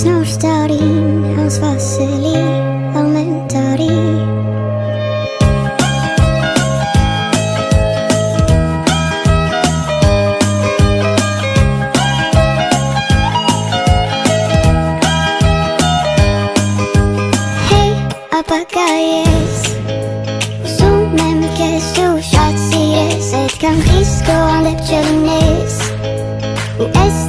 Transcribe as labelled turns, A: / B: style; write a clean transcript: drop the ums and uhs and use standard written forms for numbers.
A: Նոր տարին անսպասելի ամեն տարի Hey, ապակա ես Ուզում եմ քեզ ու շատ սիրես Այդքան խիստ քո հանդեպ չլինես Ու ես